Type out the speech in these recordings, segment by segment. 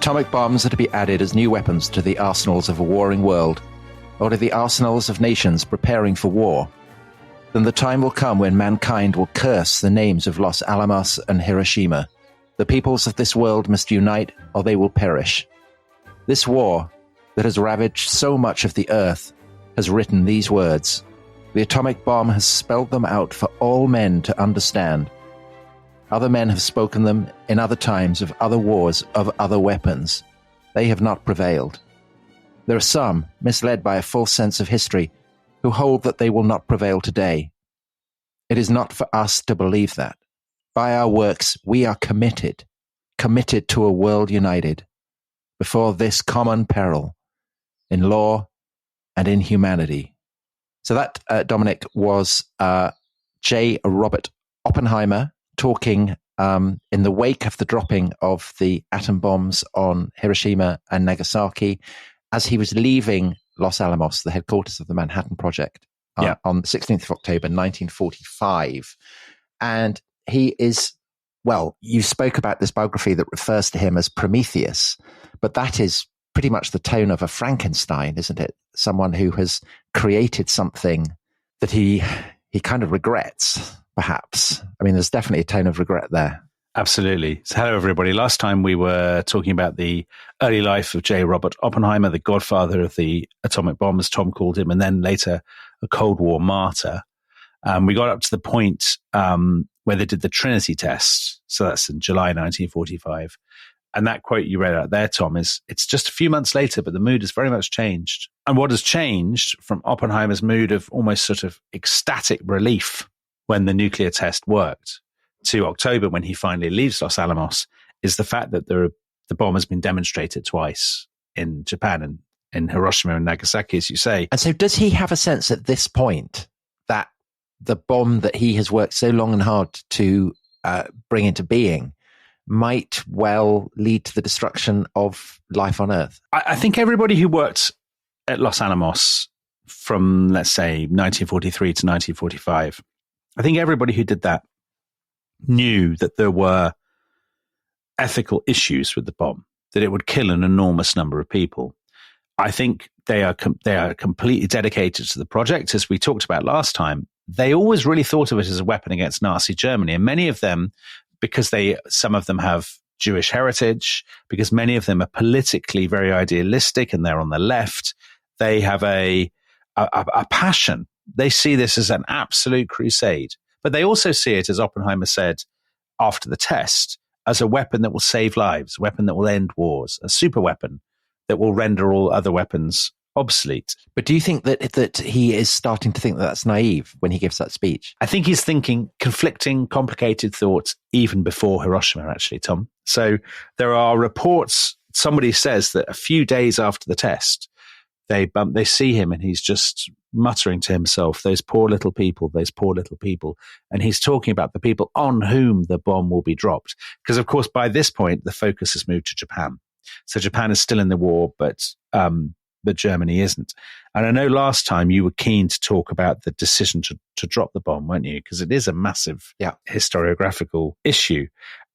atomic bombs are to be added as new weapons to the arsenals of a warring world, or to the arsenals of nations preparing for war, then the time will come when mankind will curse the names of Los Alamos and Hiroshima. The peoples of this world must unite, or they will perish. This war that has ravaged so much of the earth has written these words. The atomic bomb has spelled them out for all men to understand. Other men have spoken them in other times of other wars, of other weapons. They have not prevailed. There are some, misled by a false sense of history, who hold that they will not prevail today. It is not for us to believe that. By our works, we are committed to a world united before this common peril, in law and in humanity. So that, Dominic, was J. Robert Oppenheimer talking in the wake of the dropping of the atom bombs on Hiroshima and Nagasaki as he was leaving Los Alamos, the headquarters of the Manhattan Project, on the 16th of October, 1945. And he is, well, you spoke about this biography that refers to him as Prometheus, but that is pretty much the tone of a Frankenstein, isn't it? Someone who has created something that he kind of regrets, perhaps. I mean, there's definitely a tone of regret there. Absolutely. So hello, everybody. Last time we were talking about the early life of J. Robert Oppenheimer, the godfather of the atomic bomb, as Tom called him, and then later a Cold War martyr. We got up to the point where they did the Trinity test. So that's in July 1945. And that quote you read out there, Tom, it's just a few months later, but the mood has very much changed. And what has changed from Oppenheimer's mood of almost sort of ecstatic relief when the nuclear test worked to October when he finally leaves Los Alamos is the fact that the bomb has been demonstrated twice in Japan and in Hiroshima and Nagasaki, as you say. And so does he have a sense at this point that the bomb that he has worked so long and hard to bring into being might well lead to the destruction of life on Earth? I think everybody who worked at Los Alamos from, let's say, 1943 to 1945, I think everybody who did that knew that there were ethical issues with the bomb, that it would kill an enormous number of people. I think they are completely dedicated to the project. As we talked about last time, they always really thought of it as a weapon against Nazi Germany. And many of them, because some of them have Jewish heritage, because many of them are politically very idealistic and they're on the left, they have a passion. They see this as an absolute crusade. But they also see it, as Oppenheimer said after the test, as a weapon that will save lives, a weapon that will end wars, a super weapon that will render all other weapons obsolete. But do you think that he is starting to think that that's naive when he gives that speech? I think he's thinking conflicting, complicated thoughts even before Hiroshima, actually, Tom. So there are reports, somebody says that a few days after the test, they see him and he's just muttering to himself, those poor little people. And he's talking about the people on whom the bomb will be dropped. Because, of course, by this point, the focus has moved to Japan. So Japan is still in the war, but Germany isn't. And I know last time you were keen to talk about the decision to drop the bomb, weren't you? Because it is a massive historiographical issue.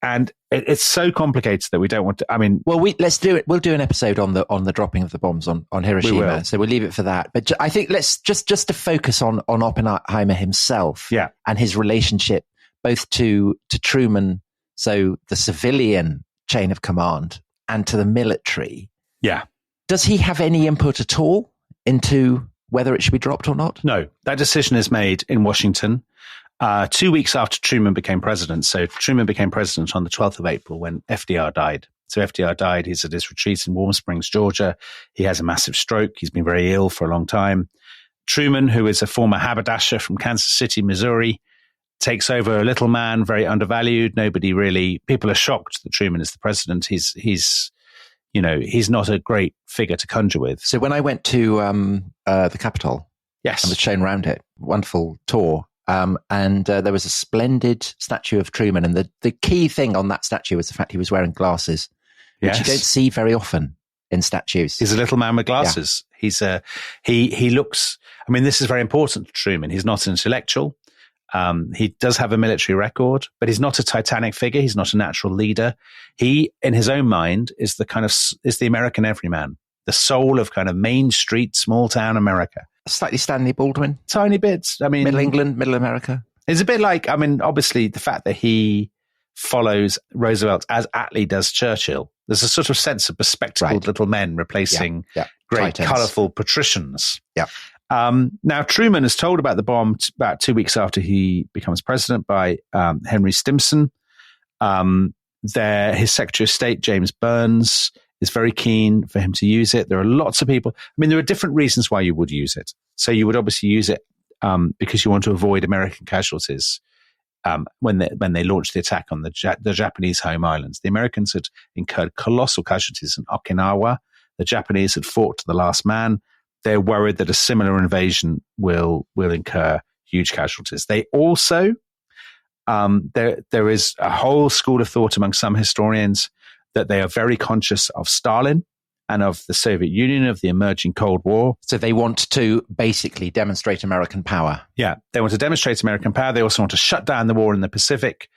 And it's so complicated that we don't want to, I mean... Well, let's do it. We'll do an episode on the dropping of the bombs on Hiroshima. So we'll leave it for that. But I think let's just to focus on Oppenheimer himself and his relationship both to Truman, so the civilian chain of command, and to the military. Yeah. Does he have any input at all into whether it should be dropped or not? No, that decision is made in Washington 2 weeks after Truman became president. So Truman became president on the 12th of April when FDR died. So FDR died. He's at his retreat in Warm Springs, Georgia. He has a massive stroke. He's been very ill for a long time. Truman, who is a former haberdasher from Kansas City, Missouri, takes over a little man, very undervalued. People are shocked that Truman is the president. He's not a great figure to conjure with. So when I went to the Capitol, yes, I was shown around it, wonderful tour, and there was a splendid statue of Truman. And the key thing on that statue was the fact he was wearing glasses, which you don't see very often in statues. He's a little man with glasses. Yeah. He looks, I mean, this is very important to Truman. He's not an intellectual. He does have a military record, but he's not a titanic figure. He's not a natural leader. He, in his own mind, is the American everyman, the soul of kind of Main Street, small town America. Slightly Stanley Baldwin. Tiny bits. I mean, Middle England, Middle America. It's a bit like, I mean, obviously the fact that he follows Roosevelt as Attlee does Churchill. There's a sort of sense of bespectacled little men replacing great, colourful patricians. Yeah. Now, Truman is told about the bomb about 2 weeks after he becomes president by Henry Stimson. His Secretary of State, James Burns, is very keen for him to use it. There are lots of people. I mean, there are different reasons why you would use it. So you would obviously use it because you want to avoid American casualties when they launched the attack on the Japanese home islands. The Americans had incurred colossal casualties in Okinawa. The Japanese had fought to the last man. They're worried that a similar invasion will incur huge casualties. They also, there is a whole school of thought among some historians that they are very conscious of Stalin and of the Soviet Union, of the emerging Cold War. So they want to basically demonstrate American power. Yeah, they want to demonstrate American power. They also want to shut down the war in the Pacific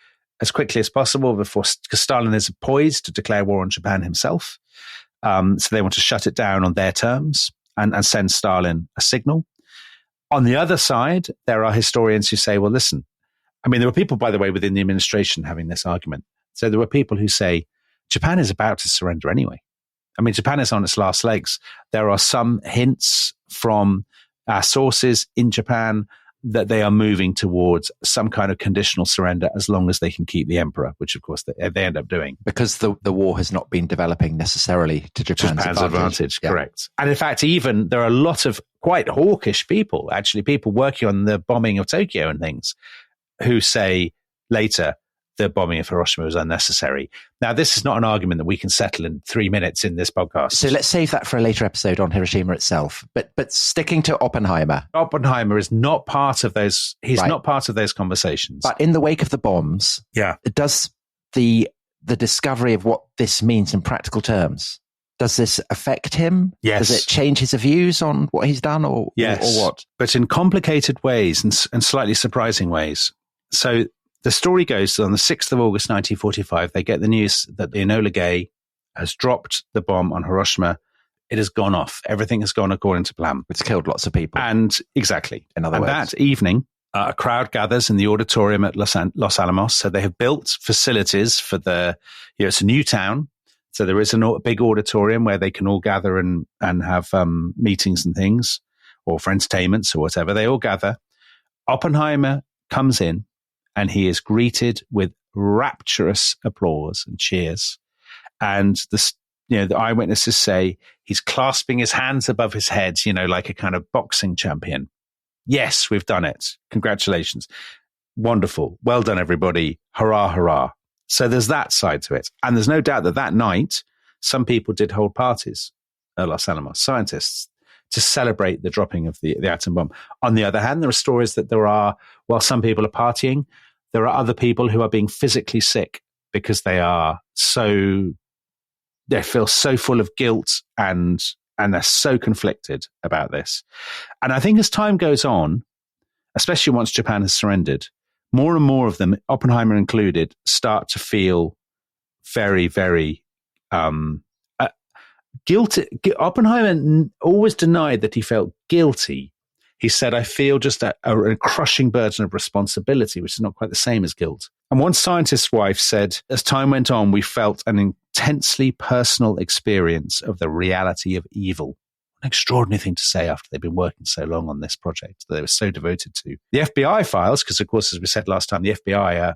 as quickly as possible because Stalin is poised to declare war on Japan himself. So they want to shut it down on their terms and send Stalin a signal. On the other side, there are historians who say, well, listen, I mean, there were people, by the way, within the administration having this argument. So there were people who say, Japan is about to surrender anyway. I mean, Japan is on its last legs. There are some hints from our sources in Japan that they are moving towards some kind of conditional surrender as long as they can keep the emperor, which of course they end up doing. Because the war has not been developing necessarily to Japan's advantage. Yeah. Correct. And in fact, even there are a lot of quite hawkish people, actually people working on the bombing of Tokyo and things, who say later the bombing of Hiroshima was unnecessary. Now, this is not an argument that we can settle in 3 minutes in this podcast. So let's save that for a later episode on Hiroshima itself. But sticking to Oppenheimer. Oppenheimer is not part of those. He's not part of those conversations. But in the wake of the bombs, does the discovery of what this means in practical terms, does this affect him? Yes. Does it change his views on what he's done or what? But in complicated ways and slightly surprising ways. So the story goes that on the 6th of August, 1945, they get the news that the Enola Gay has dropped the bomb on Hiroshima. It has gone off. Everything has gone according to plan. It's killed lots of people. And exactly. In other words. That evening, a crowd gathers in the auditorium at Los Alamos. So they have built facilities for it's a new town. So there is a big auditorium where they can all gather and have meetings and things, or for entertainments or whatever. They all gather. Oppenheimer comes in, and he is greeted with rapturous applause and cheers. And the eyewitnesses say he's clasping his hands above his head, like a kind of boxing champion. Yes, we've done it. Congratulations. Wonderful. Well done, everybody. Hurrah, hurrah. So there's that side to it. And there's no doubt that night, some people did hold parties at Los Alamos, scientists, to celebrate the dropping of the atom bomb. On the other hand, there are stories that while some people are partying, there are other people who are being physically sick because they feel so full of guilt and they're so conflicted about this. And I think as time goes on, especially once Japan has surrendered, more and more of them, Oppenheimer included, start to feel very, very guilty. Oppenheimer always denied that he felt guilty. He said, I feel just a crushing burden of responsibility, which is not quite the same as guilt. And one scientist's wife said, as time went on, we felt an intensely personal experience of the reality of evil. An extraordinary thing to say after they've been working so long on this project that they were so devoted to. The FBI files, because of course, as we said last time, the FBI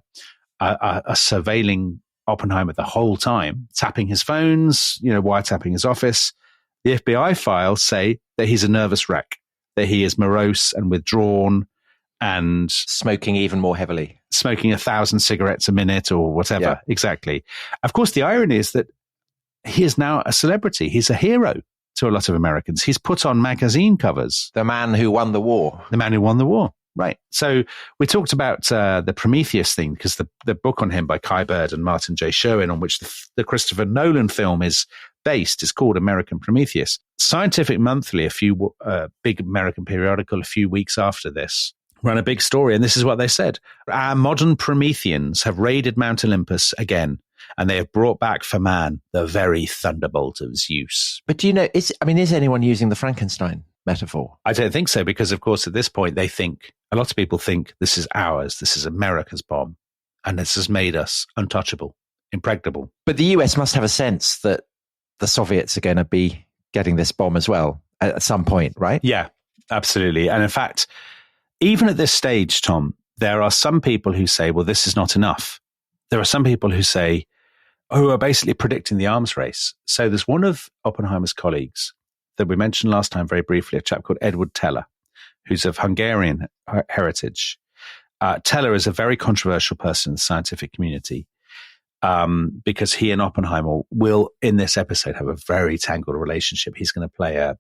are surveilling Oppenheimer the whole time, tapping his phones, wiretapping his office. The FBI files say that he's a nervous wreck, that he is morose and withdrawn and smoking even more heavily, smoking 1,000 cigarettes a minute or whatever. Yeah. Exactly. Of course, the irony is that he is now a celebrity. He's a hero to a lot of Americans. He's put on magazine covers. The man who won the war. The man who won the war. Right. So we talked about the Prometheus thing because the book on him by Kai Bird and Martin J. Sherwin, on which the Christopher Nolan film is based, is called American Prometheus. Scientific Monthly, a few big American periodical, a few weeks after this, ran a big story, and this is what they said. Our modern Prometheans have raided Mount Olympus again, and they have brought back for man the very thunderbolt of Zeus. But do you know, is anyone using the Frankenstein metaphor? I don't think so, because, of course, at this point, a lot of people think this is ours, this is America's bomb, and this has made us untouchable, impregnable. But the US must have a sense that the Soviets are going to be getting this bomb as well at some point, right? Yeah, absolutely. And in fact, even at this stage, Tom, there are some people who say, well, this is not enough. There are some people who say, who are basically predicting the arms race. So there's one of Oppenheimer's colleagues that we mentioned last time very briefly, a chap called Edward Teller, who's of Hungarian heritage. Teller is a very controversial person in the scientific community, because he and Oppenheimer will, in this episode, have a very tangled relationship. He's going to play a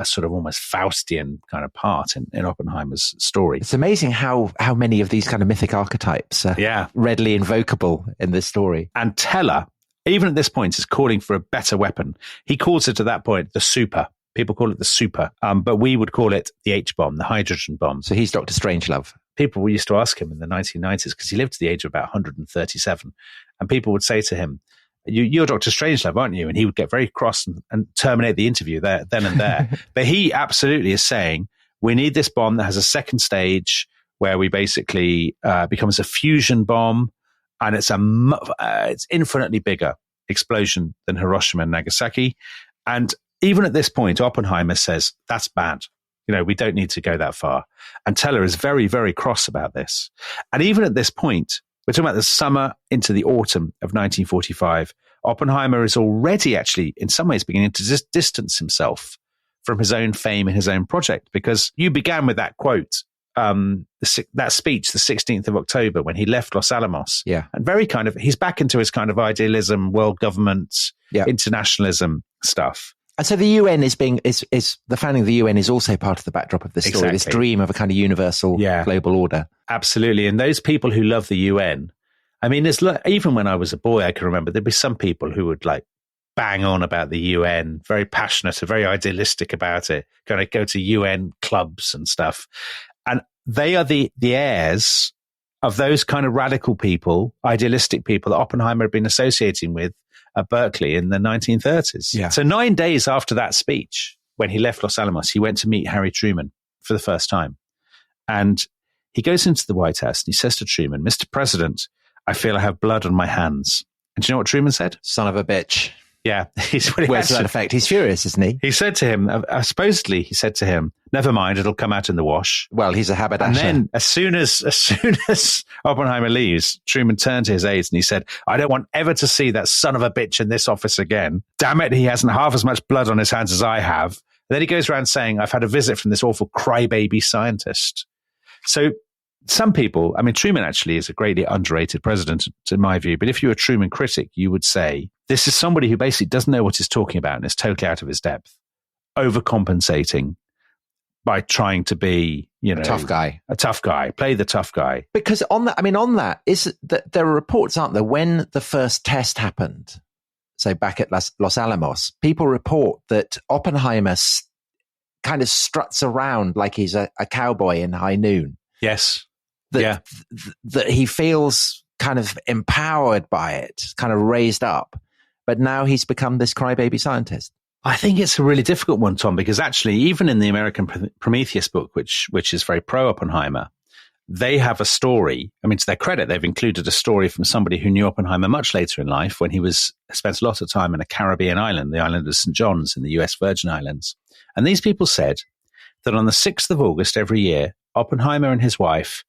sort of almost Faustian kind of part in Oppenheimer's story. It's amazing how many of these kind of mythic archetypes are readily invocable in this story. And Teller, even at this point, is calling for a better weapon. He calls it at that point the super. People call it the super, but we would call it the H-bomb, the hydrogen bomb. So he's Dr. Strangelove. People used to ask him in the 1990s, because he lived to the age of about 137, and people would say to him, you're Dr. Strangelove, aren't you? And he would get very cross and terminate the interview then and there. But he absolutely is saying, we need this bomb that has a second stage where we basically becomes a fusion bomb, and it's infinitely bigger explosion than Hiroshima and Nagasaki. And even at this point, Oppenheimer says, that's bad. We don't need to go that far. And Teller is very, very cross about this. And even at this point, we're talking about the summer into the autumn of 1945, Oppenheimer is already actually, in some ways, beginning to distance himself from his own fame and his own project. Because you began with that quote, that speech, the 16th of October, when he left Los Alamos. Yeah. And he's back into his kind of idealism, world government, internationalism stuff. And so the UN is the founding of the UN is also part of the backdrop of this story, this dream of a kind of universal global order. Absolutely. And those people who love the UN, I mean, even when I was a boy, I can remember there'd be some people who would bang on about the UN, very passionate, very idealistic about it, kind of go to UN clubs and stuff. And they are the heirs of those kind of radical people, idealistic people that Oppenheimer had been associating with at Berkeley in the 1930s. Yeah. So 9 days after that speech, when he left Los Alamos, he went to meet Harry Truman for the first time. And he goes into the White House and he says to Truman, Mr. President, I feel I have blood on my hands. And do you know what Truman said? Son of a bitch. Yeah. Where's that effect? He's furious, isn't he? He said to him, supposedly he said to him, never mind, it'll come out in the wash. Well, he's a haberdasher. And then as soon as Oppenheimer leaves, Truman turned to his aides and he said, I don't want ever to see that son of a bitch in this office again. Damn it, he hasn't half as much blood on his hands as I have. And then he goes around saying, I've had a visit from this awful crybaby scientist. So some people, I mean, Truman actually is a greatly underrated president, in my view. But if you're a Truman critic, you would say, this is somebody who basically doesn't know what he's talking about and is totally out of his depth, overcompensating by trying to be, a tough guy, play the tough guy. Because on that is that there are reports, aren't there, when the first test happened, so back at Los Alamos, people report that Oppenheimer kind of struts around like he's a cowboy in high noon. Yes. That he feels kind of empowered by it, kind of raised up. But now he's become this crybaby scientist. I think it's a really difficult one, Tom, because actually, even in the American Prometheus book, which is very pro-Oppenheimer, they have a story. I mean, to their credit, they've included a story from somebody who knew Oppenheimer much later in life when he spent a lot of time in a Caribbean island, the island of St. John's in the US Virgin Islands. And these people said that on the 6th of August every year, Oppenheimer and his wife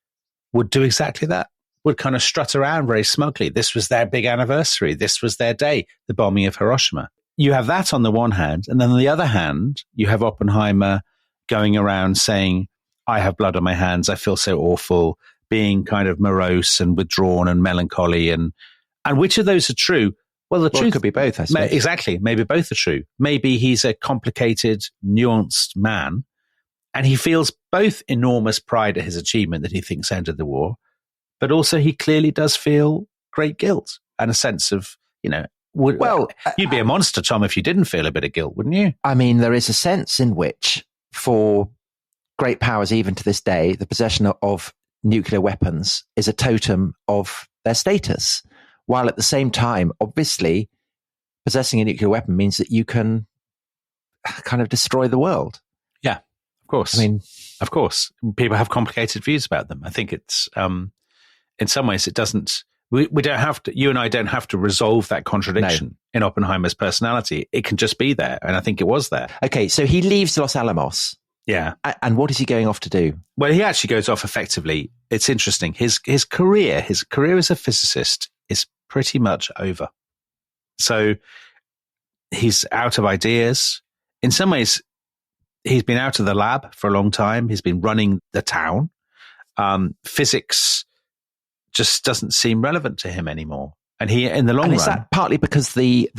would do exactly that, would kind of strut around very smugly. This was their big anniversary. This was their day, the bombing of Hiroshima. You have that on the one hand. And then on the other hand, you have Oppenheimer going around saying, I have blood on my hands. I feel so awful, being kind of morose and withdrawn and melancholy. And which of those are true? Well, the truth could be both, I suppose. Exactly. Maybe both are true. Maybe he's a complicated, nuanced man, and he feels both enormous pride at his achievement that he thinks ended the war, but also he clearly does feel great guilt and a sense of, you'd be a monster, Tom, if you didn't feel a bit of guilt, wouldn't you? I mean, there is a sense in which for great powers, even to this day, the possession of nuclear weapons is a totem of their status, while at the same time, obviously, possessing a nuclear weapon means that you can kind of destroy the world. Yeah, of course. I mean, of course, people have complicated views about them. I think it's, in some ways, it doesn't, we don't have to, you and I don't have to resolve that contradiction in Oppenheimer's personality. It can just be there. And I think it was there. Okay, so he leaves Los Alamos. Yeah. And what is he going off to do? Well, he actually goes off effectively. It's interesting. His career as a physicist is pretty much over. So he's out of ideas. In some ways, he's been out of the lab for a long time. He's been running the town. Physics just doesn't seem relevant to him anymore. And he, in the long run, is that partly because the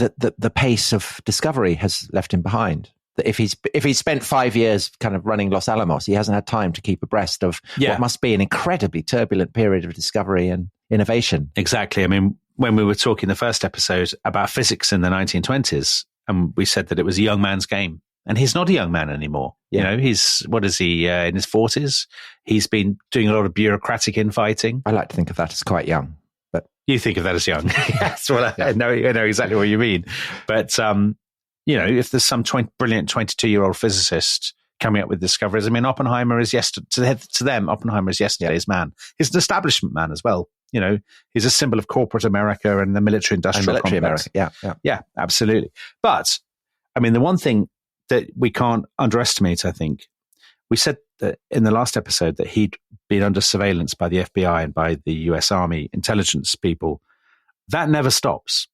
pace of discovery has left him behind? That if he's spent 5 years kind of running Los Alamos, he hasn't had time to keep abreast of what must be an incredibly turbulent period of discovery and innovation. Exactly. I mean, when we were talking the first episode about physics in the 1920s, and we said that it was a young man's game, and he's not a young man anymore. Yeah. You know, he's, what is he, in his 40s? He's been doing a lot of bureaucratic infighting. I like to think of that as quite young, but you think of that as young. That's what I know exactly what you mean. But, you know, if there's some brilliant 22-year-old physicist coming up with discoveries, I mean, Oppenheimer is to them, Oppenheimer is yesterday's man. He's an establishment man as well. You know, he's a symbol of corporate America and the military-industrial complex. America. Yeah, absolutely. But, I mean, the one thing that we can't underestimate, I think, we said that in the last episode that he'd been under surveillance by the FBI and by the US Army intelligence people. That never stops.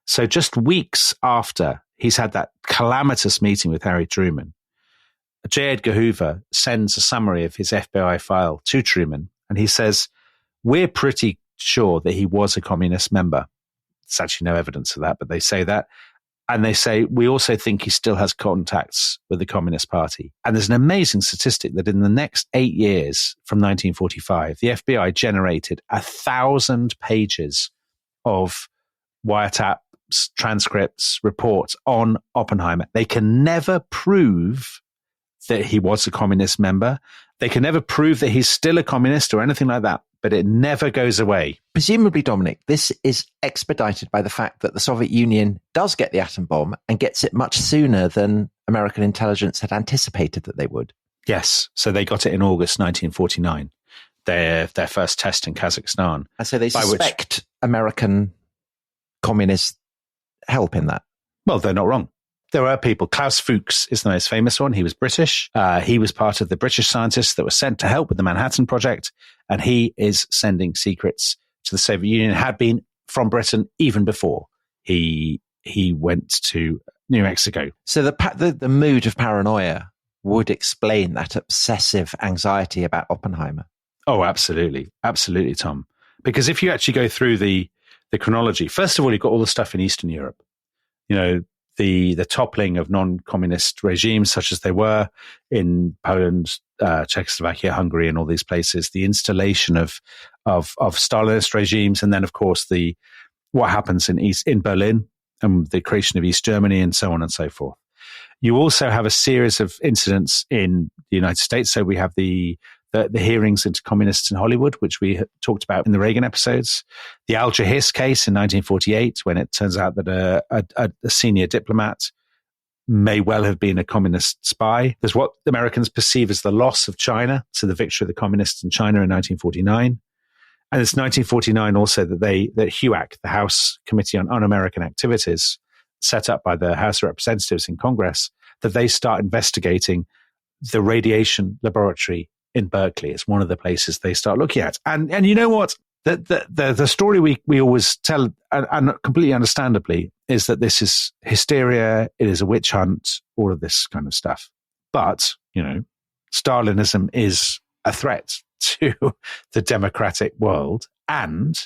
So just weeks after he's had that calamitous meeting with Harry Truman, J. Edgar Hoover sends a summary of his FBI file to Truman, and he says, we're pretty sure that he was a communist member. There's actually no evidence of that, but they say that. And they say, we also think he still has contacts with the Communist Party. And there's an amazing statistic that in the next 8 years from 1945, the FBI generated 1,000 pages of wiretaps, transcripts, reports on Oppenheimer. They can never prove that he was a communist member. They can never prove that he's still a communist or anything like that, but it never goes away. Presumably, Dominic, this is expedited by the fact that the Soviet Union does get the atom bomb and gets it much sooner than American intelligence had anticipated that they would. Yes. So they got it in August 1949, their first test in Kazakhstan. And so they suspect American communist help in that. Well, they're not wrong. There are people. Klaus Fuchs is the most famous one. He was British. He was part of the British scientists that were sent to help with the Manhattan Project. And he is sending secrets to the Soviet Union, had been from Britain even before he went to New Mexico. So the mood of paranoia would explain that obsessive anxiety about Oppenheimer. Oh, absolutely. Absolutely, Tom. Because if you actually go through the chronology, first of all, you've got all the stuff in Eastern Europe. You know, the toppling of non-communist regimes, such as they were in Poland, Czechoslovakia, Hungary, and all these places, the installation of Stalinist regimes, and then, of course, what happens in Berlin and the creation of East Germany, and so on and so forth. You also have a series of incidents in the United States. So we have the hearings into communists in Hollywood, which we talked about in the Reagan episodes. The Alger Hiss case in 1948, when it turns out that a senior diplomat may well have been a communist spy. There's what the Americans perceive as the loss of China, so the victory of the communists in China in 1949. And it's 1949 also that HUAC, the House Committee on Un-American Activities, set up by the House of Representatives in Congress, that they start investigating the radiation laboratory in Berkeley. It's one of the places they start looking at. And you know what? The story we always tell, and completely understandably, is that this is hysteria, it is a witch hunt, all of this kind of stuff. But, you know, Stalinism is a threat to the democratic world, and,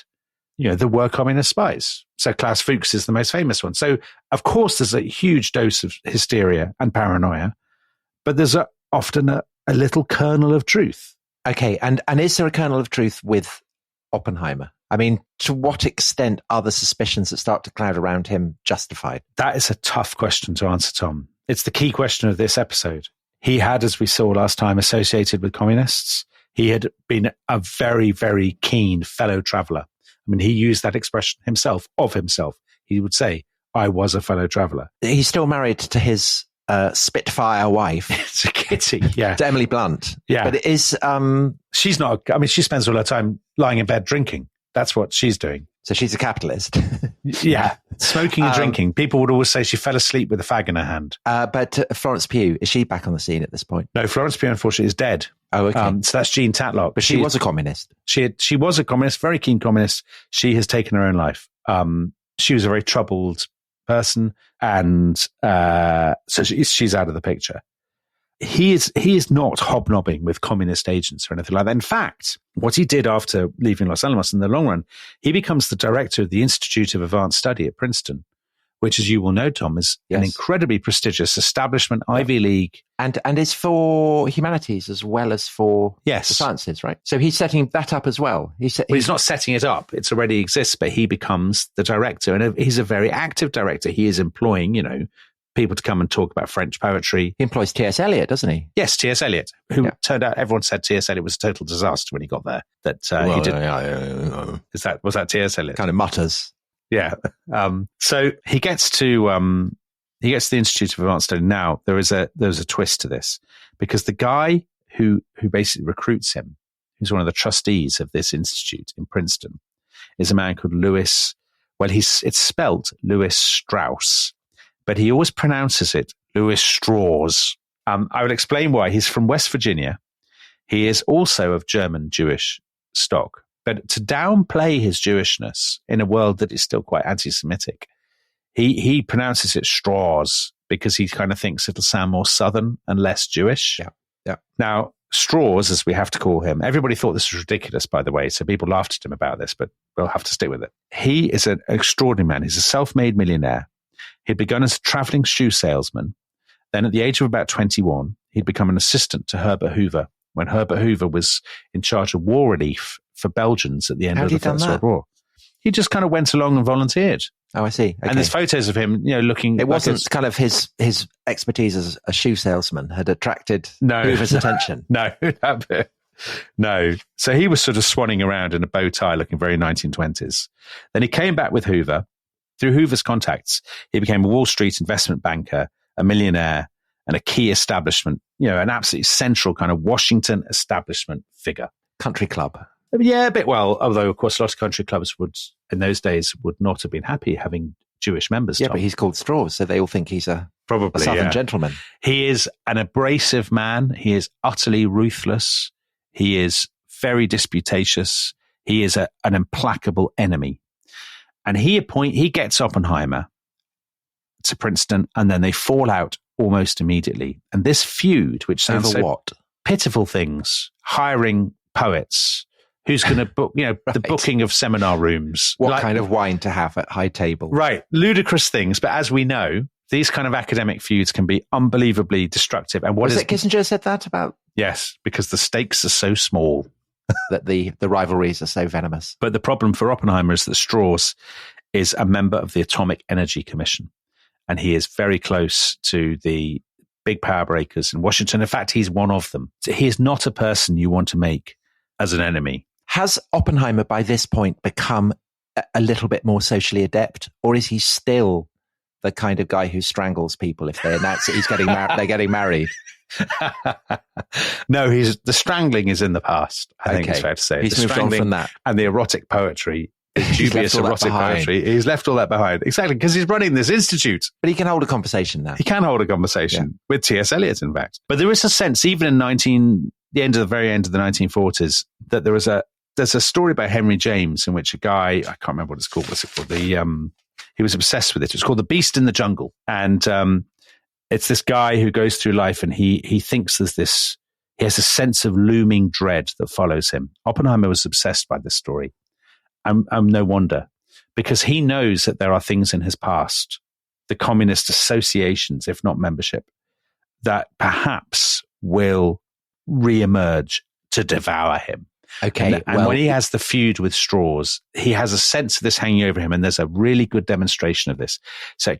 you know, there were communist spies. So Klaus Fuchs is the most famous one. So, of course, there's a huge dose of hysteria and paranoia, but there's often a little kernel of truth. Okay, and is there a kernel of truth with Oppenheimer? I mean, to what extent are the suspicions that start to cloud around him justified? That is a tough question to answer, Tom. It's the key question of this episode. He had, as we saw last time, associated with communists. He had been a very, very keen fellow traveler. I mean, he used that expression himself, of himself. He would say, I was a fellow traveler. He's still married to his Spitfire wife. It's a kitty, yeah. To Emily Blunt. Yeah. But it is... she's not... I mean, she spends all her time lying in bed drinking. That's what she's doing. So she's a capitalist. Yeah. Smoking and drinking. People would always say she fell asleep with a fag in her hand. But Florence Pugh, is she back on the scene at this point? No, Florence Pugh, unfortunately, is dead. Oh, okay. So that's Jean Tatlock. But she was a communist. She was a communist, very keen communist. She has taken her own life. She was a very troubled person, and so she's out of the picture. He is not hobnobbing with communist agents or anything like that. In fact, what he did after leaving Los Alamos in the long run, he becomes the director of the Institute of Advanced Study at Princeton, which, as you will know, Tom, is an incredibly prestigious establishment, Ivy League. And is for humanities as well as for the sciences, right? So he's setting that up as well. He's not setting it up. It already exists, but he becomes the director. And he's a very active director. He is employing, people to come and talk about French poetry. He employs T.S. Eliot, doesn't he? Yes, T.S. Eliot, who turned out, everyone said T.S. Eliot was a total disaster when he got there. He didn't. Was that T.S. Eliot? Kind of mutters. Yeah. So he gets to the Institute of Advanced Study. Now there's a twist to this, because the guy who basically recruits him, who's one of the trustees of this institute in Princeton, is a man called Louis. Well, it's spelt Louis Strauss, but he always pronounces it Louis Strauss. I will explain why. He's from West Virginia. He is also of German Jewish stock. But to downplay his Jewishness in a world that is still quite anti-Semitic, he pronounces it Strauss because he kind of thinks it'll sound more Southern and less Jewish. Yeah. Now, Strauss, as we have to call him, everybody thought this was ridiculous, by the way, so people laughed at him about this, but we'll have to stick with it. He is an extraordinary man. He's a self-made millionaire. He'd begun as a traveling shoe salesman. Then at the age of about 21, he'd become an assistant to Herbert Hoover when Herbert Hoover was in charge of war relief for Belgians at the end of the First World War. He just kind of went along and volunteered. Oh, I see. Okay. And there's photos of him, looking. It wasn't kind of his expertise as a shoe salesman had attracted Hoover's attention. No. So he was sort of swanning around in a bow tie, looking very 1920s. Then he came back with Hoover. Through Hoover's contacts, he became a Wall Street investment banker, a millionaire, and a key establishment, an absolutely central kind of Washington establishment figure. Country club. Yeah, a bit well, although, of course, a lot of country clubs in those days, would not have been happy having Jewish members. Yeah, Tom. but he's called Strauss, so they all think he's a Southern gentleman. He is an abrasive man. He is utterly ruthless. He is very disputatious. He is an implacable enemy. And he gets Oppenheimer to Princeton, and then they fall out almost immediately. And this feud, which sounds pitiful things, hiring poets, who's going to book, the booking of seminar rooms. What kind of wine to have at high table. Right. Ludicrous things. But as we know, these kind of academic feuds can be unbelievably destructive. And was it Kissinger said that about? Yes, because the stakes are so small. That the rivalries are so venomous. But the problem for Oppenheimer is that Strauss is a member of the Atomic Energy Commission. And he is very close to the big power breakers in Washington. In fact, he's one of them. So he is not a person you want to make as an enemy. Has Oppenheimer by this point become a little bit more socially adept, or is he still the kind of guy who strangles people if they announce that they're getting married? No, the strangling is in the past. I think it's fair to say. He's moved on from that. And the erotic poetry, the dubious erotic poetry. He's left all that behind. Exactly, because he's running this institute. But he can hold a conversation now. He can hold a conversation with T.S. Eliot, in fact. But there is a sense, even in the very end of the 1940s, that there's a story by Henry James in which a guy, I can't remember what it's called. What's it called? He was obsessed with it. It's called The Beast in the Jungle. And it's this guy who goes through life and he thinks he has a sense of looming dread that follows him. Oppenheimer was obsessed by this story. And no wonder, because he knows that there are things in his past, the communist associations, if not membership, that perhaps will reemerge to devour him. Okay. And when he has the feud with Strauss, he has a sense of this hanging over him. And there's a really good demonstration of this. So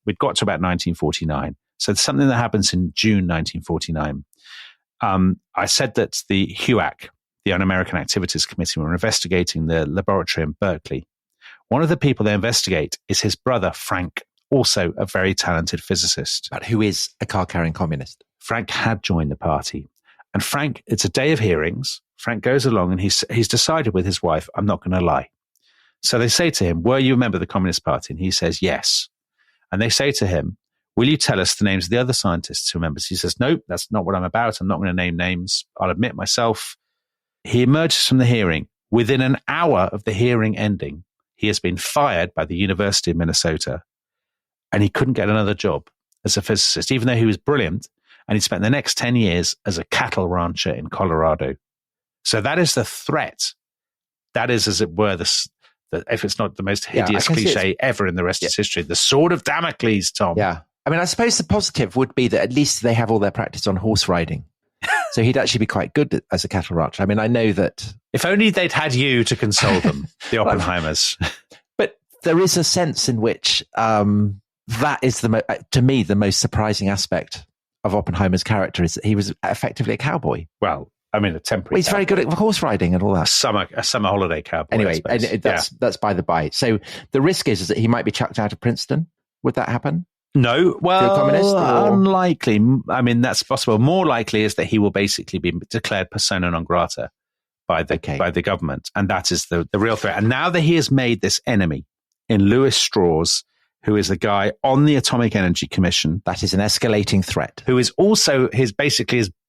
we've got to about 1949. So it's something that happens in June 1949. I said that the HUAC, the Un-American Activities Committee, were investigating the laboratory in Berkeley. One of the people they investigate is his brother, Frank, also a very talented physicist. But who is a card-carrying communist. Frank had joined the party. And Frank, it's a day of hearings. Frank goes along and he's decided with his wife, I'm not going to lie. So they say to him, were you a member of the Communist Party? And he says, yes. And they say to him, will you tell us the names of the other scientists who are members? He says, no, that's not what I'm about. I'm not going to name names. I'll admit myself. He emerges from the hearing. Within an hour of the hearing ending, he has been fired by the University of Minnesota, and he couldn't get another job as a physicist, even though he was brilliant. And he spent the next 10 years as a cattle rancher in Colorado. So that is the threat. That is, as it were, if it's not the most hideous cliche ever in the rest of history, the sword of Damocles, Tom. Yeah. I mean, I suppose the positive would be that at least they have all their practice on horse riding. So he'd actually be quite good as a cattle rancher. I mean, I know that... If only they'd had you to console them, the Oppenheimers. But there is a sense in which that is, to me, the most surprising aspect of Oppenheimer's character is that he was effectively a cowboy. Well, I mean, a temporary. Well, he's very good at horse riding and all that. A summer holiday cowboy. Anyway, that's by the by. So the risk is that he might be chucked out of Princeton. Would that happen? No, well, unlikely. I mean, that's possible. More likely is that he will basically be declared persona non grata by the government, and that is the real threat. And now that he has made this enemy in Lewis Strauss, who is a guy on the Atomic Energy Commission. That is an escalating threat. Who is also his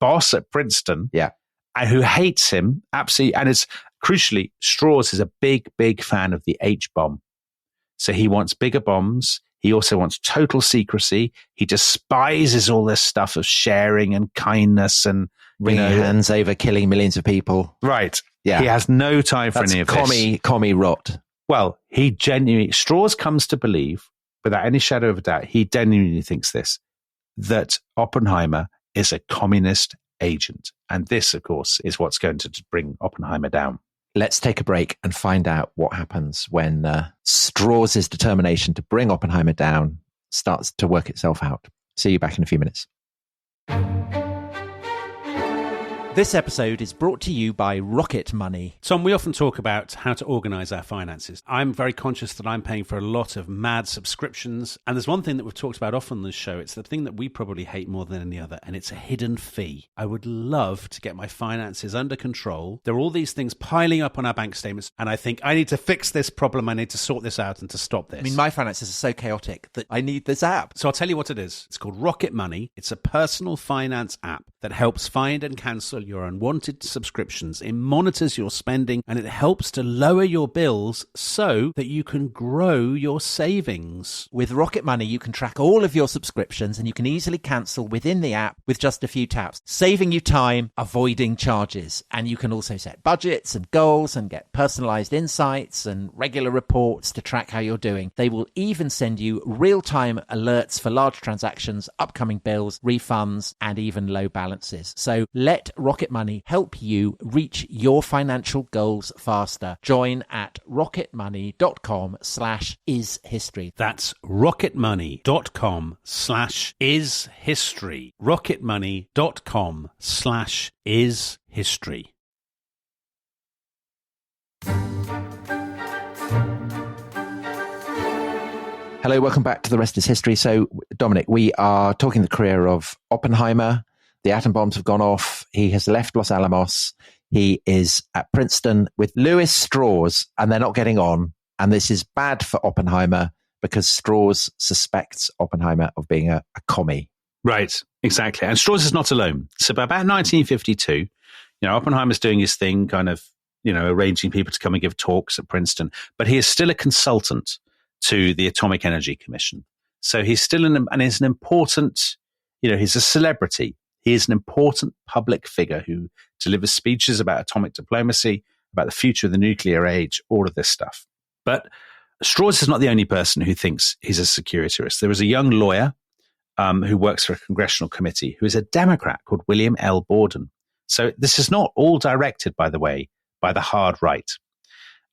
boss at Princeton. Yeah. And who hates him, absolutely. And it's crucially, Strauss is a big, big fan of the H-bomb. So he wants bigger bombs. He also wants total secrecy. He despises all this stuff of sharing and kindness and wringing hands over killing millions of people. Right. Yeah. He has no time for any of this. Commie rot. Well, Strauss comes to believe, without any shadow of a doubt, he genuinely thinks this, that Oppenheimer is a communist agent. And this, of course, is what's going to bring Oppenheimer down. Let's take a break and find out what happens when Strauss's determination to bring Oppenheimer down starts to work itself out. See you back in a few minutes. This episode is brought to you by Rocket Money. Tom, we often talk about how to organize our finances. I'm very conscious that I'm paying for a lot of mad subscriptions. And there's one thing that we've talked about often on this show. It's the thing that we probably hate more than any other, and it's a hidden fee. I would love to get my finances under control. There are all these things piling up on our bank statements, and I think I need to fix this problem. I need to sort this out and to stop this. I mean, my finances are so chaotic that I need this app. So I'll tell you what it is. It's called Rocket Money. It's a personal finance app that helps find and cancel your unwanted subscriptions. It monitors your spending and it helps to lower your bills so that you can grow your savings. With Rocket Money, you can track all of your subscriptions and you can easily cancel within the app with just a few taps, saving you time, avoiding charges. And you can also set budgets and goals and get personalized insights and regular reports to track how you're doing. They will even send you real-time alerts for large transactions, upcoming bills, refunds, and even low balances. So let Rocket Money help you reach your financial goals faster. Join at rocketmoney.com/ishistory. That's rocketmoney.com/ishistory. rocketmoney.com/ishistory. Hello, welcome back to The Rest is History. So, Dominic, we are talking the career of Oppenheimer. The atom bombs have gone off. He has left Los Alamos. He is at Princeton with Lewis Strauss, and they're not getting on. And this is bad for Oppenheimer because Strauss suspects Oppenheimer of being a commie. Right, exactly. And Strauss is not alone. So by about 1952, Oppenheimer's doing his thing, kind of, arranging people to come and give talks at Princeton. But he is still a consultant to the Atomic Energy Commission. So he's still he's an important, he's a celebrity. He is an important public figure who delivers speeches about atomic diplomacy, about the future of the nuclear age, all of this stuff. But Strauss is not the only person who thinks he's a security risk. There is a young lawyer who works for a congressional committee who is a Democrat called William L. Borden. So this is not all directed, by the way, by the hard right.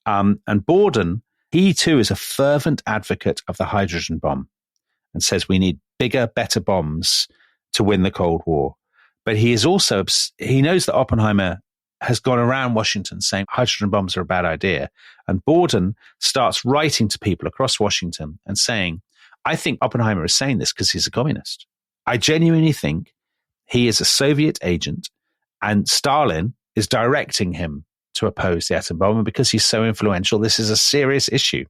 And Borden, he too is a fervent advocate of the hydrogen bomb and says we need bigger, better bombs to win the Cold War. But he is also, he knows that Oppenheimer has gone around Washington saying hydrogen bombs are a bad idea. And Borden starts writing to people across Washington and saying, I think Oppenheimer is saying this because he's a communist. I genuinely think he is a Soviet agent and Stalin is directing him to oppose the atom bomb. And because he's so influential, this is a serious issue.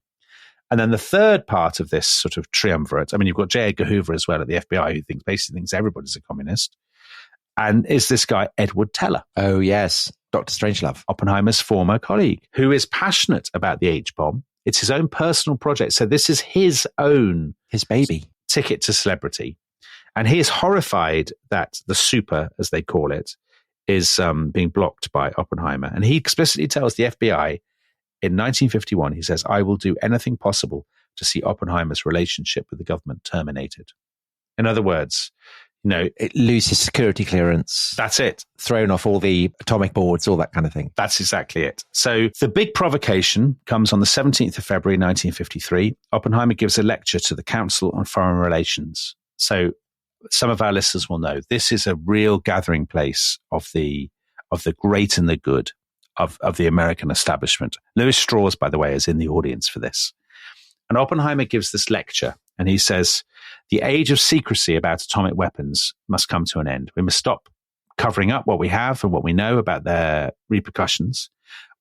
And then the third part of this sort of triumvirate, I mean, you've got J. Edgar Hoover as well at the FBI, who basically thinks everybody's a communist. And is this guy, Edward Teller. Oh, yes. Dr. Strangelove. Oppenheimer's former colleague, who is passionate about the H-bomb. It's his own personal project. So this is his baby ticket to celebrity. And he is horrified that the super, as they call it, is being blocked by Oppenheimer. And he explicitly tells the FBI in 1951, he says, I will do anything possible to see Oppenheimer's relationship with the government terminated. In other words, it loses security clearance. That's it. Thrown off all the atomic boards, all that kind of thing. That's exactly it. So the big provocation comes on the 17th of February, 1953. Oppenheimer gives a lecture to the Council on Foreign Relations. So some of our listeners will know this is a real gathering place of the great and the good of the American establishment. Lewis Strauss, by the way, is in the audience for this. And Oppenheimer gives this lecture and he says, the age of secrecy about atomic weapons must come to an end. We must stop covering up what we have and what we know about their repercussions.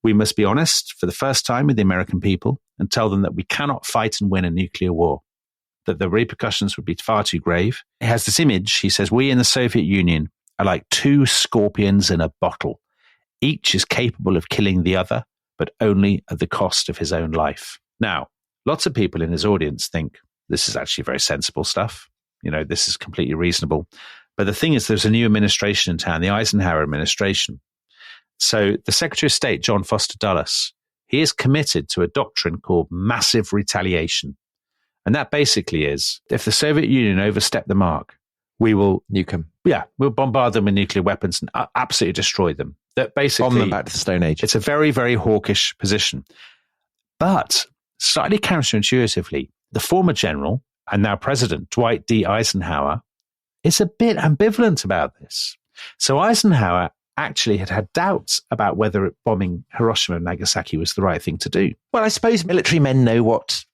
We must be honest for the first time with the American people and tell them that we cannot fight and win a nuclear war, that the repercussions would be far too grave. He has this image. He says, we in the Soviet Union are like two scorpions in a bottle. Each is capable of killing the other, but only at the cost of his own life. Now, lots of people in his audience think this is actually very sensible stuff. This is completely reasonable. But the thing is, there's a new administration in town, the Eisenhower administration. So the Secretary of State, John Foster Dulles, he is committed to a doctrine called massive retaliation. And that basically is, if the Soviet Union overstep the mark, we will nuke them. Yeah, we'll bombard them with nuclear weapons and absolutely destroy them. That basically bomb them back to the Stone Age. It's a very, very hawkish position. But slightly counterintuitively, the former general and now President Dwight D. Eisenhower is a bit ambivalent about this. So Eisenhower actually had doubts about whether bombing Hiroshima and Nagasaki was the right thing to do. Well, I suppose military men know what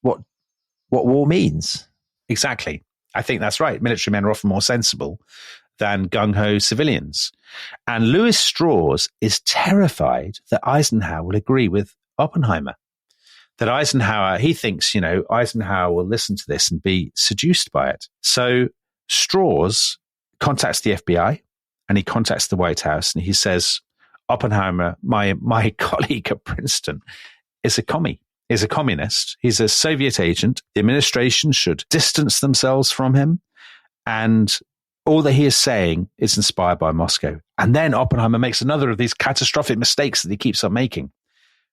war means. Exactly. I think that's right. Military men are often more sensible than gung-ho civilians. And Lewis Strauss is terrified that Eisenhower will agree with Oppenheimer. That Eisenhower, he thinks, Eisenhower will listen to this and be seduced by it. So Strauss contacts the FBI and he contacts the White House and he says, Oppenheimer, my colleague at Princeton, is a commie. He's a communist. He's a Soviet agent. The administration should distance themselves from him. And all that he is saying is inspired by Moscow. And then Oppenheimer makes another of these catastrophic mistakes that he keeps on making.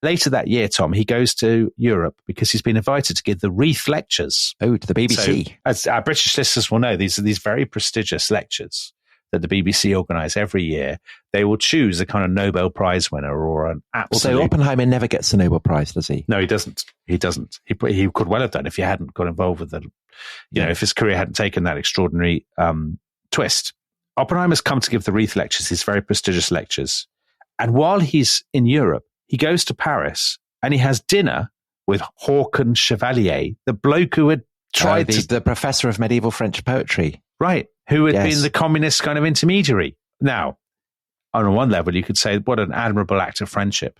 Later that year, Tom, he goes to Europe because he's been invited to give the Reith Lectures. Oh, to the BBC. So, as our British listeners will know, these are these very prestigious lectures that the BBC organise every year. They will choose a kind of Nobel Prize winner or an absolute... Although Oppenheimer never gets the Nobel Prize, does he? No, he doesn't. He doesn't. He could well have done if he hadn't got involved with if his career hadn't taken that extraordinary twist. Oppenheimer's come to give the Reith Lectures, these very prestigious lectures. And while he's in Europe, he goes to Paris and he has dinner with Håkon Chevalier, the bloke who had tried the professor of medieval French poetry. Right. Who had been the communist kind of intermediary. Now, on one level, you could say, what an admirable act of friendship.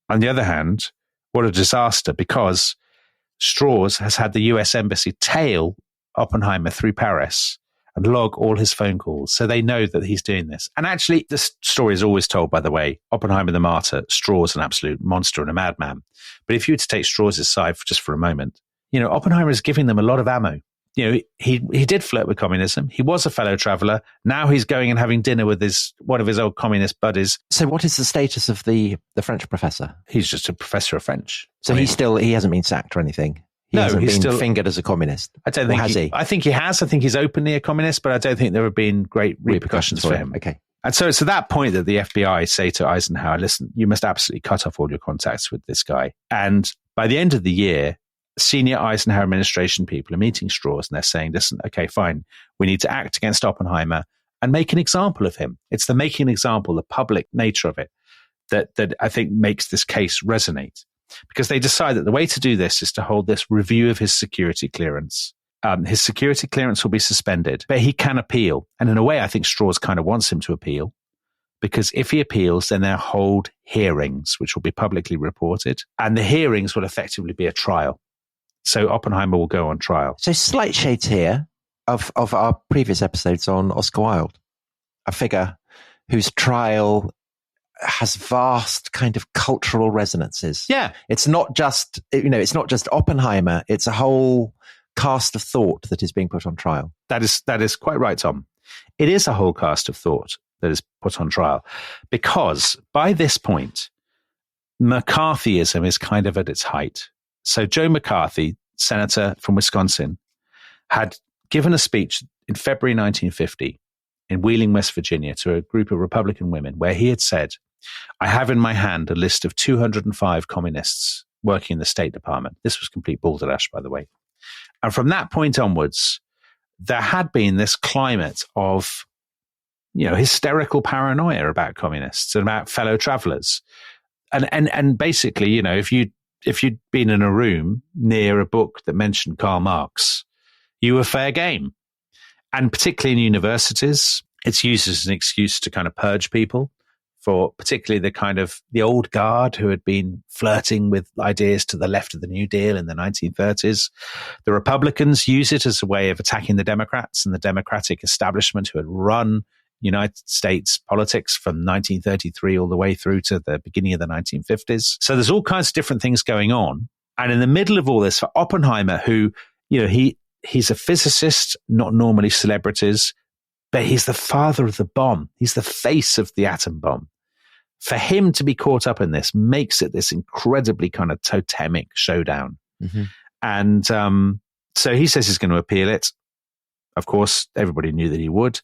On the other hand, what a disaster, because Strauss has had the US Embassy tail Oppenheimer through Paris and log all his phone calls. So they know that he's doing this. And actually, this story is always told, by the way, Oppenheimer the martyr, Strauss an absolute monster and a madman. But if you were to take Strauss's side just for a moment, Oppenheimer is giving them a lot of ammo. He did flirt with communism. He was a fellow traveler. Now he's going and having dinner with one of his old communist buddies. So what is the status of the French professor? He's just a professor of French. So he hasn't been sacked or anything? He hasn't been fingered as a communist? I don't think he? I think he has. I think he's openly a communist, but I don't think there have been great repercussions for him. Okay. And so it's at that point that the FBI say to Eisenhower, listen, you must absolutely cut off all your contacts with this guy. And by the end of the year, senior Eisenhower administration people are meeting Strauss and they're saying, listen, okay, fine, we need to act against Oppenheimer and make an example of him. It's the making an example, the public nature of it, that I think makes this case resonate. Because they decide that the way to do this is to hold this review of his security clearance. His security clearance will be suspended, but he can appeal. And in a way, I think Strauss kind of wants him to appeal, because if he appeals, then they'll hold hearings, which will be publicly reported. And the hearings will effectively be a trial. So Oppenheimer will go on trial. So slight shades here of our previous episodes on Oscar Wilde, a figure whose trial has vast kind of cultural resonances. Yeah. It's not just, it's not just Oppenheimer. It's a whole cast of thought that is being put on trial. That is quite right, Tom. It is a whole cast of thought that is put on trial, because by this point, McCarthyism is kind of at its height. So Joe McCarthy, senator from Wisconsin, had given a speech in February 1950 in Wheeling, West Virginia, to a group of Republican women, where he had said, I have in my hand a list of 205 communists working in the State Department. This was complete balderdash, by the way. And from that point onwards, there had been this climate of, hysterical paranoia about communists and about fellow travelers. And basically, if you'd been in a room near a book that mentioned Karl Marx, you were fair game. And particularly in universities, it's used as an excuse to kind of purge people, for particularly the old guard who had been flirting with ideas to the left of the New Deal in the 1930s. The Republicans use it as a way of attacking the Democrats and the Democratic establishment who had run United States politics from 1933 all the way through to the beginning of the 1950s. So there's all kinds of different things going on. And in the middle of all this, for Oppenheimer, who, he's a physicist, not normally celebrities, but he's the father of the bomb. He's the face of the atom bomb. For him to be caught up in this makes it this incredibly kind of totemic showdown. Mm-hmm. And so he says he's going to appeal it. Of course, everybody knew that he would.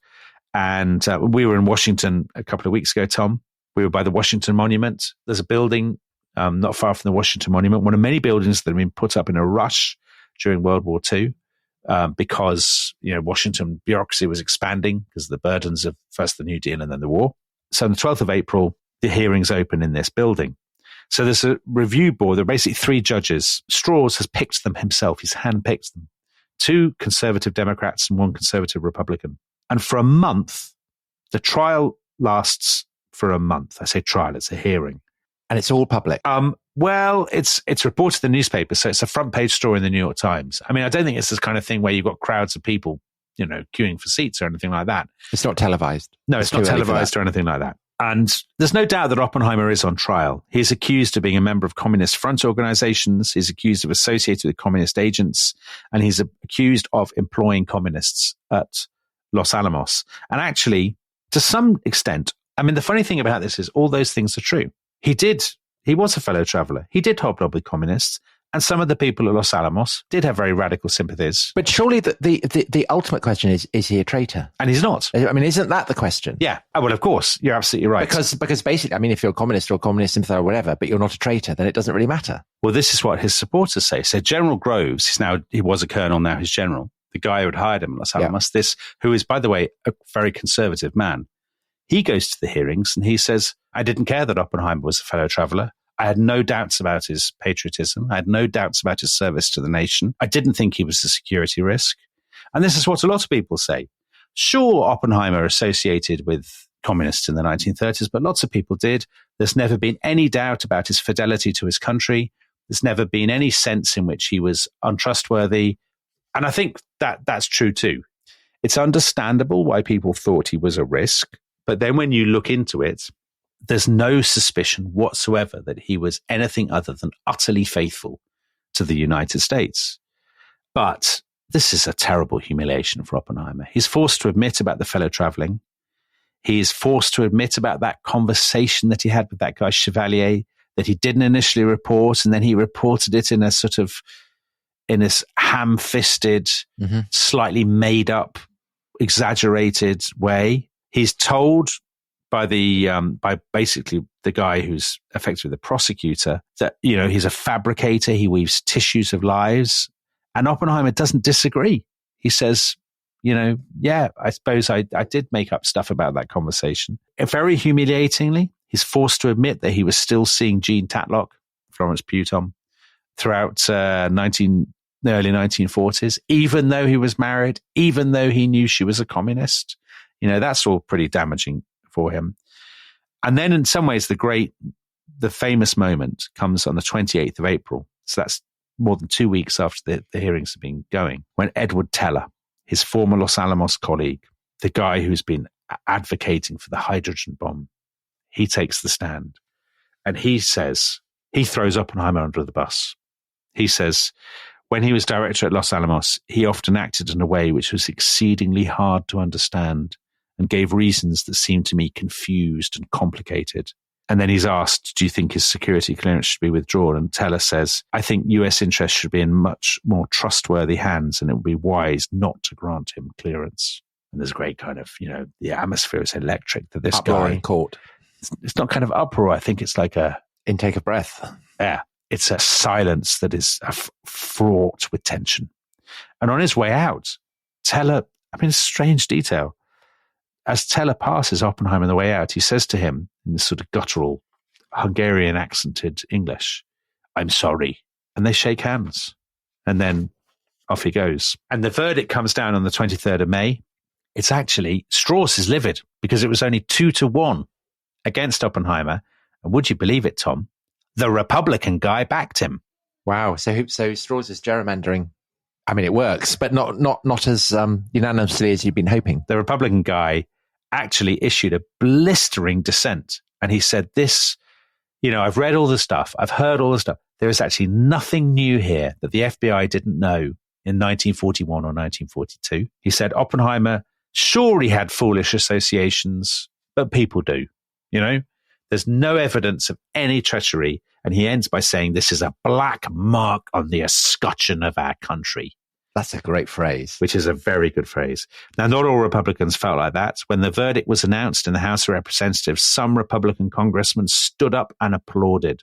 And we were in Washington a couple of weeks ago, Tom. We were by the Washington Monument. There's a building not far from the Washington Monument, one of many buildings that have been put up in a rush during World War II. Because Washington bureaucracy was expanding because of the burdens of first the New Deal and then the war. So on the 12th of April, the hearings open in this building. So there's a review board. There are basically 3 judges. Strauss has picked them himself. He's handpicked them. 2 conservative Democrats and 1 conservative Republican. And for a month, the trial lasts for a month. I say trial, it's a hearing. And it's all public. Well, it's reported in the newspaper, so it's a front page story in the New York Times. I mean, I don't think it's this kind of thing where you've got crowds of people, queuing for seats or anything like that. It's not televised. No, it's not televised or anything like that. And there's no doubt that Oppenheimer is on trial. He's accused of being a member of communist front organizations. He's accused of associating with communist agents, and he's accused of employing communists at Los Alamos. And actually, to some extent, I mean, the funny thing about this is all those things are true. He was a fellow traveler. He did hobnob with communists. And some of the people at Los Alamos did have very radical sympathies. But surely the ultimate question is he a traitor? And he's not. I mean, isn't that the question? Yeah. Oh, well, of course. You're absolutely right. Because basically, I mean, if you're a communist or a communist sympathizer or whatever, but you're not a traitor, then it doesn't really matter. Well, this is what his supporters say. So General Groves, he was a colonel, now he's general. The guy who had hired him at Los Alamos, who is, by the way, a very conservative man. He goes to the hearings and he says, I didn't care that Oppenheimer was a fellow traveler. I had no doubts about his patriotism. I had no doubts about his service to the nation. I didn't think he was a security risk. And this is what a lot of people say. Sure, Oppenheimer associated with communists in the 1930s, but lots of people did. There's never been any doubt about his fidelity to his country. There's never been any sense in which he was untrustworthy. And I think that's true too. It's understandable why people thought he was a risk. But then when you look into it, there's no suspicion whatsoever that he was anything other than utterly faithful to the United States. But this is a terrible humiliation for Oppenheimer. He's forced to admit about the fellow traveling. He is forced to admit about that conversation that he had with that guy Chevalier that he didn't initially report, and then he reported it in a sort of, in this ham-fisted, slightly made up, exaggerated way. He's told by by basically the guy who's effectively the prosecutor that, he's a fabricator. He weaves tissues of lies. And Oppenheimer doesn't disagree. He says, yeah, I suppose I did make up stuff about that conversation. Very humiliatingly, he's forced to admit that he was still seeing Jean Tatlock, Florence Pugh, throughout the early 1940s, even though he was married, even though he knew she was a communist. That's all pretty damaging for him. And then in some ways, the famous moment comes on the 28th of April. So that's more than 2 weeks after the hearings have been going, when Edward Teller, his former Los Alamos colleague, the guy who's been advocating for the hydrogen bomb, he takes the stand and he throws Oppenheimer under the bus. He says, when he was director at Los Alamos, he often acted in a way which was exceedingly hard to understand and gave reasons that seemed to me confused and complicated. And then he's asked, do you think his security clearance should be withdrawn? And Teller says, I think US interests should be in much more trustworthy hands, and it would be wise not to grant him clearance. And there's a great kind of, the atmosphere is electric that this uproar guy in court. It's not kind of uproar. I think it's like a intake of breath. Yeah. It's a silence that is fraught with tension. And on his way out, Teller, it's a strange detail. As Teller passes Oppenheimer on the way out, he says to him in this sort of guttural, Hungarian accented English, I'm sorry. And they shake hands. And then off he goes. And the verdict comes down on the 23rd of May. It's actually, Strauss is livid because it was only 2-1 against Oppenheimer. And would you believe it, Tom? The Republican guy backed him. Wow. So Strauss is gerrymandering. It works, but not as unanimously as you've been hoping. The Republican guy actually issued a blistering dissent. And he said this, I've read all the stuff. I've heard all the stuff. There is actually nothing new here that the FBI didn't know in 1941 or 1942. He said Oppenheimer surely had foolish associations, but people do, There's no evidence of any treachery. And he ends by saying this is a black mark on the escutcheon of our country. That's a great phrase. Which is a very good phrase. Now, not all Republicans felt like that. When the verdict was announced in the House of Representatives, some Republican congressmen stood up and applauded.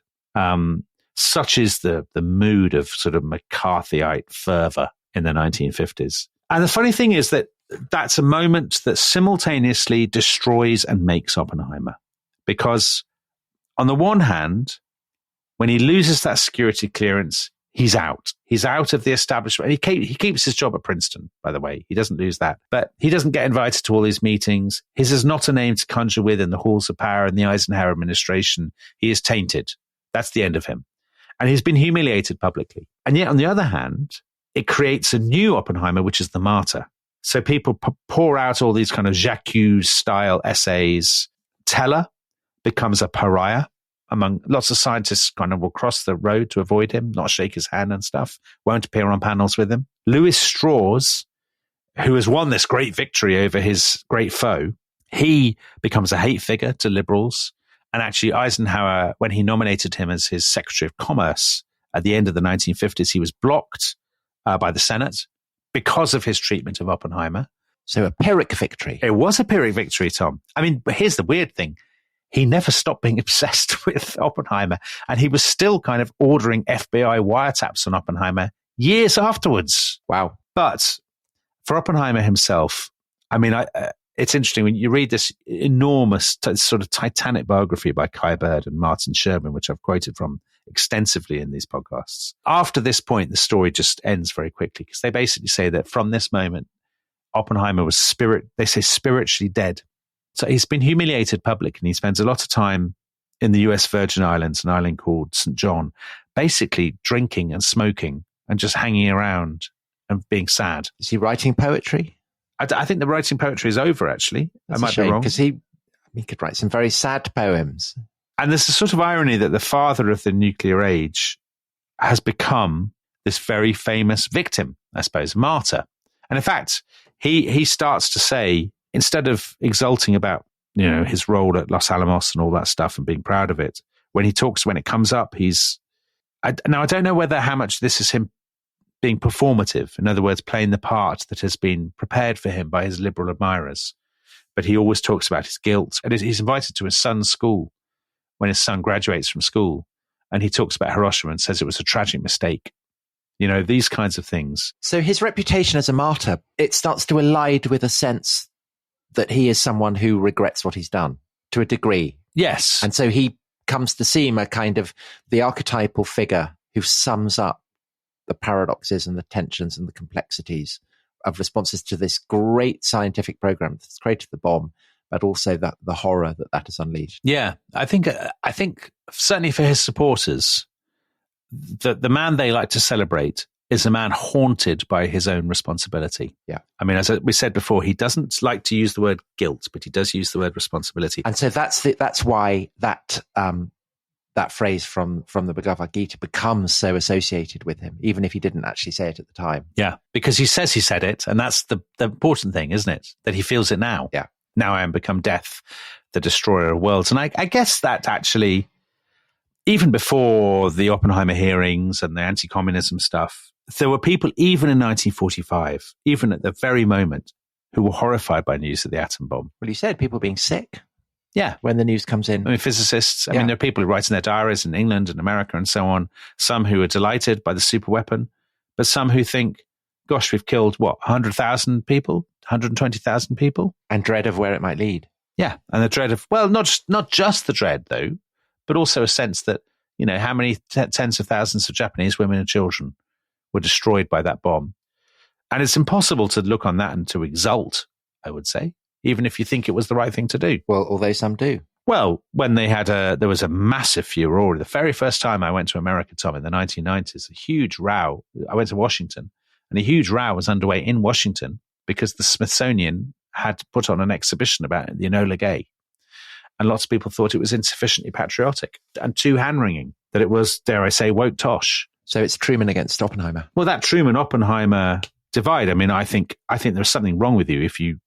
Such is the mood of sort of McCarthyite fervor in the 1950s. And the funny thing is that that's a moment that simultaneously destroys and makes Oppenheimer. Because on the one hand, when he loses that security clearance, he's out. He's out of the establishment. He keeps his job at Princeton, by the way. He doesn't lose that. But he doesn't get invited to all these meetings. His is not a name to conjure with in the halls of power in the Eisenhower administration. He is tainted. That's the end of him. And he's been humiliated publicly. And yet, on the other hand, it creates a new Oppenheimer, which is the martyr. So people pour out all these kind of Jacques-style essays. Teller becomes a pariah. Among lots of scientists kind of will cross the road to avoid him, not shake his hand and stuff, won't appear on panels with him. Louis Strauss, who has won this great victory over his great foe, he becomes a hate figure to liberals. And actually Eisenhower, when he nominated him as his Secretary of Commerce at the end of the 1950s, he was blocked by the Senate because of his treatment of Oppenheimer. So a Pyrrhic victory. It was a Pyrrhic victory, Tom. But here's the weird thing. He never stopped being obsessed with Oppenheimer, and he was still kind of ordering FBI wiretaps on Oppenheimer years afterwards. Wow. But for Oppenheimer himself, it's interesting when you read this enormous sort of titanic biography by Kai Bird and Martin Sherman, which I've quoted from extensively in these podcasts. After this point, the story just ends very quickly because they basically say that from this moment, Oppenheimer was spiritually dead. So he's been humiliated publicly, and he spends a lot of time in the US Virgin Islands, an island called St. John, basically drinking and smoking and just hanging around and being sad. Is he writing poetry? I think the writing poetry is over, actually. That's I might be wrong. Because he could write some very sad poems. And there's a sort of irony that the father of the nuclear age has become this very famous victim, I suppose, martyr. And in fact, he starts to say, instead of exulting about, his role at Los Alamos and all that stuff and being proud of it, when it comes up, I don't know how much this is him being performative. In other words, playing the part that has been prepared for him by his liberal admirers. but he always talks about his guilt. And he's invited to his son's school when his son graduates from school. And he talks about Hiroshima and says it was a tragic mistake. You know, these kinds of things. So his reputation as a martyr, it starts to elide with a sense that he is someone who regrets what he's done to a degree. Yes. And so he comes to seem a kind of the archetypal figure who sums up the paradoxes and the tensions and the complexities of responses to this great scientific program that's created the bomb, but also the horror that has unleashed. Yeah, I think certainly for his supporters, the man they like to celebrate is a man haunted by his own responsibility. Yeah. I mean, as we said before, he doesn't like to use the word guilt, but he does use the word responsibility. And so that's why that phrase from the Bhagavad Gita becomes so associated with him, even if he didn't actually say it at the time. Yeah, because he says he said it, and that's the important thing, isn't it? That he feels it now. Yeah. Now I am become death, the destroyer of worlds. And I guess that actually, even before the Oppenheimer hearings and the anti-communism stuff, there were people, even in 1945, even at the very moment, who were horrified by news of the atom bomb. Well, you said people being sick. Yeah. When the news comes in. I mean, physicists. I mean, there are people who write in their diaries in England and America and so on. Some who are delighted by the superweapon, but some who think, gosh, we've killed, 100,000 people? 120,000 people? And dread of where it might lead. Yeah. And the dread of, well, not just the dread, though, but also a sense that, you know, how many tens of thousands of Japanese women and children were destroyed by that bomb. And it's impossible to look on that and to exult, I would say, even if you think it was the right thing to do. Well, although some do. Well, when there was a massive furore. The very first time I went to America, Tom, in the 1990s, a huge row. I went to Washington, and a huge row was underway in Washington because the Smithsonian had put on an exhibition about the Enola Gay. And lots of people thought it was insufficiently patriotic and too hand-wringing, that it was, dare I say, woke tosh. So it's Truman against Oppenheimer. Well, that Truman-Oppenheimer divide, I mean, I think there's something wrong with you if you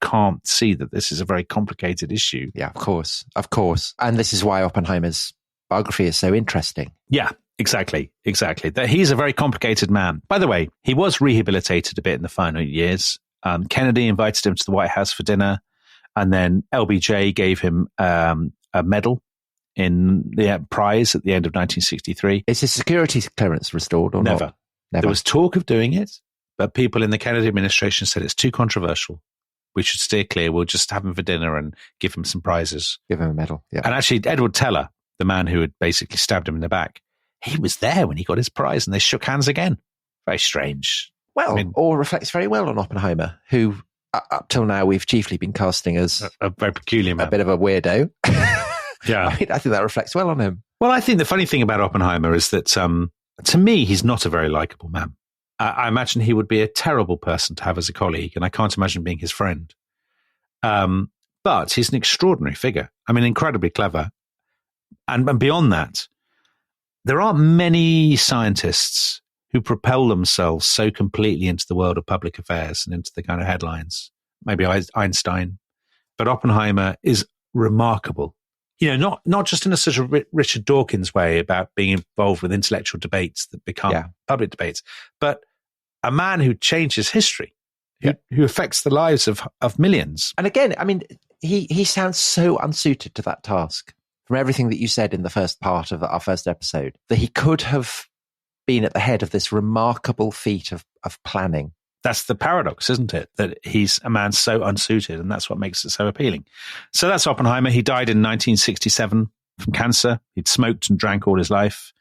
can't see that this is a very complicated issue. Yeah, of course. And this is why Oppenheimer's biography is so interesting. Yeah, exactly. That he's a very complicated man. By the way, he was rehabilitated a bit in the final years. Kennedy invited him to the White House for dinner, and then LBJ gave him a medal in the prize at the end of 1963. Is his security clearance restored or Never. not? Never. There was talk of doing it, but people in the Kennedy administration said it's too controversial. We should steer clear. We'll just have him for dinner and give him some prizes. Give him a medal, yeah. And actually, Edward Teller, the man who had basically stabbed him in the back, he was there when he got his prize, and they shook hands again. Very strange. Well, I mean, all reflects very well on Oppenheimer, who up till now we've chiefly been casting as a very peculiar man. A bit of a weirdo. Yeah. I think that reflects well on him. Well, I think the funny thing about Oppenheimer is that, to me, he's not a very likable man. I imagine he would be a terrible person to have as a colleague, and I can't imagine being his friend. But he's an extraordinary figure. I mean, incredibly clever. And beyond that, there aren't many scientists who propel themselves so completely into the world of public affairs and into the kind of headlines. Maybe Einstein. But Oppenheimer is remarkable. You know, not just in a sort of Richard Dawkins way about being involved with intellectual debates that become public debates, but a man who changes history, who affects the lives of millions. And again, I mean, he sounds so unsuited to that task from everything that you said in the first part of our first episode, that he could have been at the head of this remarkable feat of planning. That's the paradox, isn't it? That he's a man so unsuited, and that's what makes it so appealing. So that's Oppenheimer. He died in 1967 from cancer. He'd smoked and drank all his life.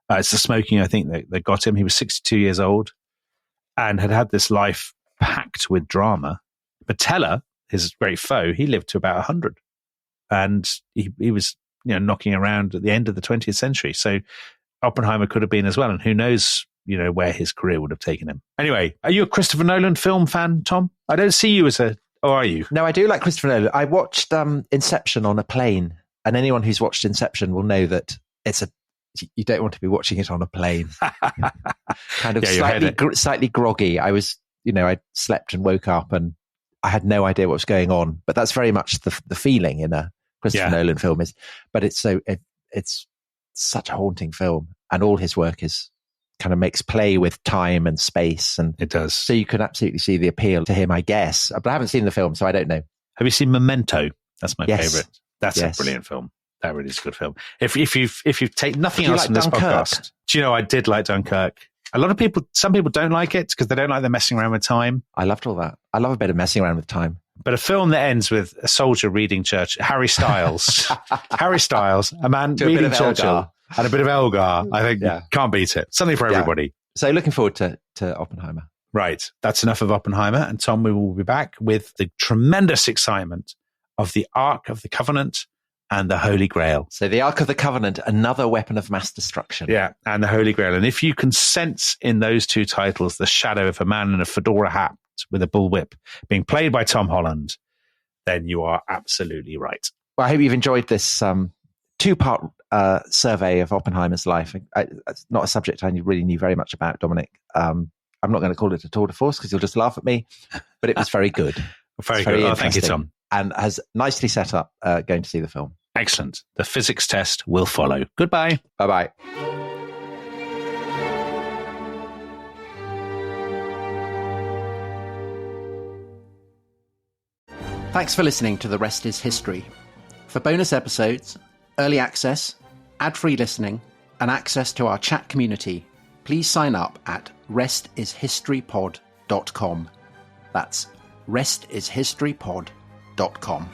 It's the smoking, I think, that got him. He was 62 years old and had this life packed with drama. But Teller, his great foe, he lived to about 100. And he was, knocking around at the end of the 20th century. So Oppenheimer could have been as well. And who knows, where his career would have taken him. Anyway, are you a Christopher Nolan film fan, Tom? I don't see you or are you? No, I do like Christopher Nolan. I watched Inception on a plane, and anyone who's watched Inception will know that you don't want to be watching it on a plane. Kind of slightly groggy. I was, I slept and woke up and I had no idea what was going on. But that's very much the feeling in a Christopher Nolan film is. But it's such a haunting film, and all his work is kind of makes play with time and space, and it does. So you can absolutely see the appeal to him, I guess. But I haven't seen the film, so I don't know. Have you seen Memento? That's my Yes. favorite. That's Yes. a brilliant film. That really is a good film. If you've taken nothing Do you else like from this Dunkirk? podcast, do you know I did like Dunkirk? A lot of people, some people don't like it because they don't like the messing around with time. I loved all that. I love a bit of messing around with time. But a film that ends with a soldier reading Churchill, Harry Styles, a man To a bit reading of Churchill, Elgar. and a bit of Elgar. I think you can't beat it. Something for Yeah. everybody. So looking forward to Oppenheimer. Right. That's enough of Oppenheimer. And Tom, we will be back with the tremendous excitement of the Ark of the Covenant and the Holy Grail. So the Ark of the Covenant, another weapon of mass destruction. Yeah, and the Holy Grail. And if you can sense in those two titles the shadow of a man in a fedora hat with a bullwhip being played by Tom Holland, then you are absolutely right. Well, I hope you've enjoyed this two-part survey of Oppenheimer's life. It's not a subject I really knew very much about, Dominic. I'm not going to call it a tour de force because you'll just laugh at me, but it was very good. Very good. Oh, thank you, Tom. And has nicely set up going to see the film. Excellent. The physics test will follow. Goodbye. Bye-bye. Thanks for listening to The Rest is History. For bonus episodes, early access, ad-free listening, and access to our chat community, please sign up at restishistorypod.com. That's restishistorypod.com.